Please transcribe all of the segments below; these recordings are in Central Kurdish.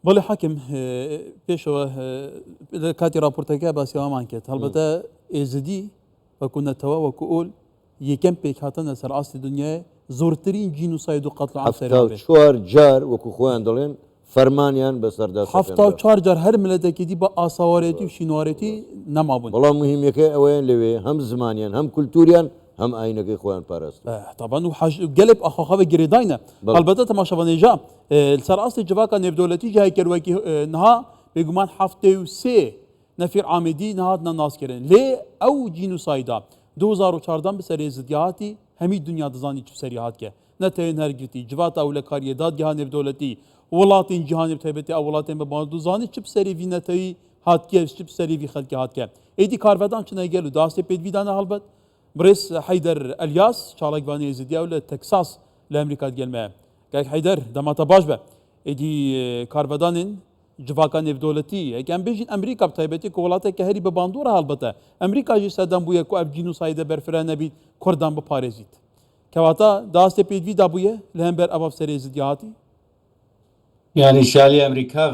بەڵێ حاکم پێشەوە کاتی راپۆرتەکە باسیەوەمان کرد هەڵبەتە ئێزدی وەکو نەتەوە وەکو ئۆل یەکەم پێک هاتنە سەر ئاستی دنیای زۆرترین جینوساید و قەتڵ عام سەری 4 جار وەکو خۆیان دەڵێن فەرمانیان بەسەردا 4 جار هەر ملەتێکی بە ئاساوارەتی و شینوارەتی نەمابوون. بەڵام مهمەکەی ئەوەیان لەوێ هەم زمانیان هەم کولتوریان هەم ئاینەکەی خۆیان پاراست طبعا و gelib axaxave girêdayne helbete temaşevanêja li ser astê civaka nêvdoletî jî hêkerwekî niha bêguman heftê û sê nefîr Amêdî nehatine naskirin lê ew cînosayda 2014 bi serê ziddiyahatî hemî dunya dizanî çi serî hatke neteyên hergirtî civata ewlekariyê dadgeha nêvdoletî welatên cîhanê bi taybetî ew welatên bi dizanî çi bi serê vî netewî hatke çi bi serê vî xelkê hatke êdî karvedan çi negel û dastê pêdvîdane helbet بريس حيدر الياس شالك باني زديا ولا تكساس لامريكا تقلمه قال حيدر دماتا باش به ادي كارفدانين جواكان دولتي كان بيجي امريكا بتايبتي كولاتك كهري بباندورا هالبته امريكا جي سدان بويا كو اف جينوسايد برفرانه بي كردان بباريزيت كواتا داست بيدوي دابويه لهمبر اباف سري زدياتي يعني شالي امريكا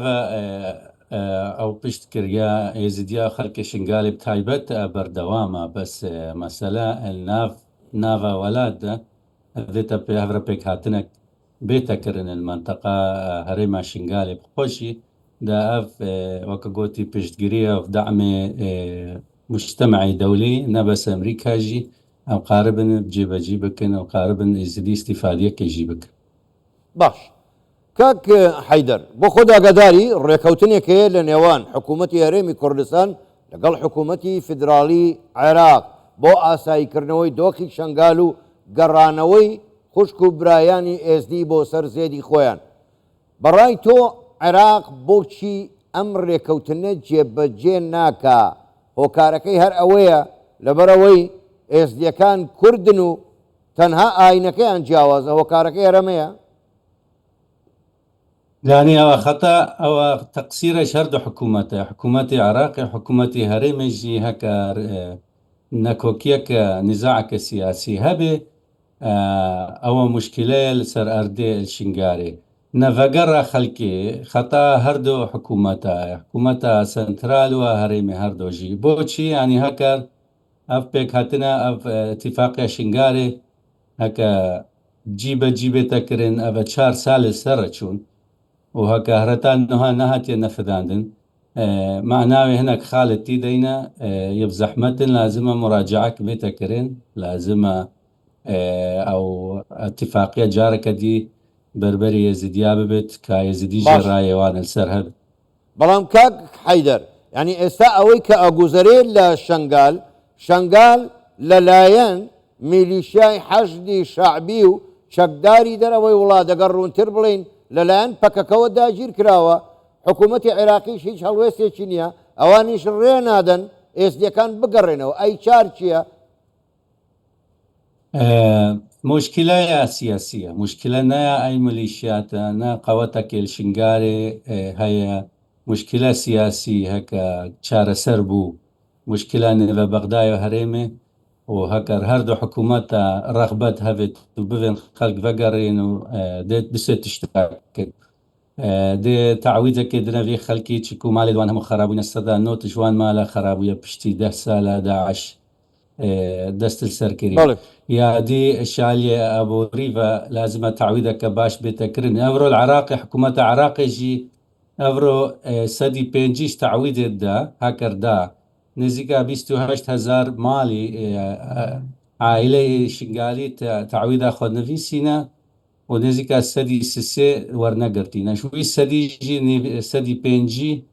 او پشت کریا ازدیا خلق شنگالی بتایبت بردوامه بس مسئله ناوا ولاد ذیتا به هفره پیک هاتنک بیتا کرن المنطقه هرما شنگالی بخوشی دا اف وكقوتي بشتقريه في دعم مجتمعي دولي نبس امريكا جي او قاربا بجيبك او قاربا ازدي استفاديك يجيبك باش کاک حیدەر بۆ خۆدا گەداری ڕێکەوتنێکەیە لە نێوان حکوومەتی هەرێمی کوردستان لەگەڵ حکوومەتی فیدرالی عێراق بۆ ئاساییکردنەوەی دۆخی شنگال و گەڕانەوەی خوشک و برایانی ئێزدی بۆ سەر زێدی خۆیان بەڕای تۆ عێراق بۆچی ئەم ڕێکەوتنە جێبەجێ ناکا هۆکارەکەی هەر ئەوەیە لەبەرەوەی ئێزدیەکان کوردن و تەنها ئاینەکەیان جیاوازە هۆکارەکەی هەرەمەیە يعني او خطا او تقصير شرد حكومته حكومه عراق حكومه هرمجي هكا نكوكيك نزاعك سياسي هبه او مشكله لسر اردي الشنغاري نفقر خلقي خطا هردو حكومته سنترال وهرمي هردو جي بوشي يعني هكا اف بيك هاتنا اف اتفاقية شنغاري هكا جيبه تكرن اف 4 سال سرچون وهكا هرتان نهات ينفذاندن معناه هناك خالتي دينا يبزحمة لازمة مراجعة بيتكرين لازمة أو اتفاقية جاركة دي بربري يزيديا ببت كايزيدي جراية وانا السرهب بلام كاك حيدر يعني استاءوي كأجوزرين لشنغال شنغال للاين ميليشياي حشدي شعبي شكداري دروي ولا دقرون تربلين لەلایەن پەکەکەوە داگیر کراوە حکوومەتی عێراقیش هیچ هەڵوێستێکی نییە ئەوانیش ڕێ نادەن ئێزدیەکان بگەڕێنەوە ئەی چار چییە؟ مشكلة سياسية مشكلة نايا أي ميليشيات نا قوتك الشنغاري هي مشكلة سياسية هكا شار سربو مشكلة نبا بغداد وهريمي وهكر هردو حكومات رغبت هفت وبفن خلق فقرين ودست تشتاك دي تعويضة كدنا في خلقي تشكو مالي دوان هم خرابين السدا نوت جوان مالا خرابية بشتي 10 سالة 11 دست السركري يا دي الشالية أبو ريفا لازم تعويضة كباش بتكرن أفرو العراقي حكومة عراقي جي أفرو سدي بينجيش تعويضة دا هكر دا نزيكا 28,000 مالي عائلة شنغالي تعويض خود نفيسينا ونزيكا سدي سسي ورنقرتينا شوي سدي جي سدي بينجي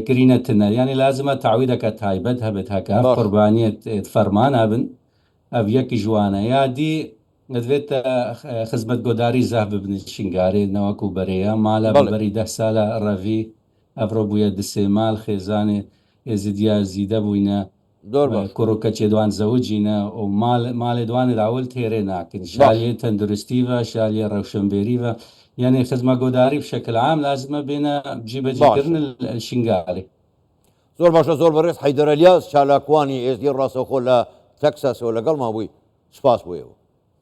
كرينتنا يعني لازم تعويضك تايبت هبت هكا قربانية فرمان ابن افيك جوانا يا دي ندفت خدمة قداري زهب ابن الشنغاري نواكو بريا مالا بري 10 سالة رافي افرو بويا دسيمال خيزاني ازديا زيدا بوينا كوروكا دوان زوجينا ومال دوان العول تيرينا لكن شاليه تندرستيفا شاليه روشنبيريفا يعني خدمة قداري بشكل عام لازم بينا بجيب جيكرن الشنغالي زور باشا زور بريس حيدر الياس شالاكواني ازدي الراس ولا تكساس ولا قل ما بوي سباس بويو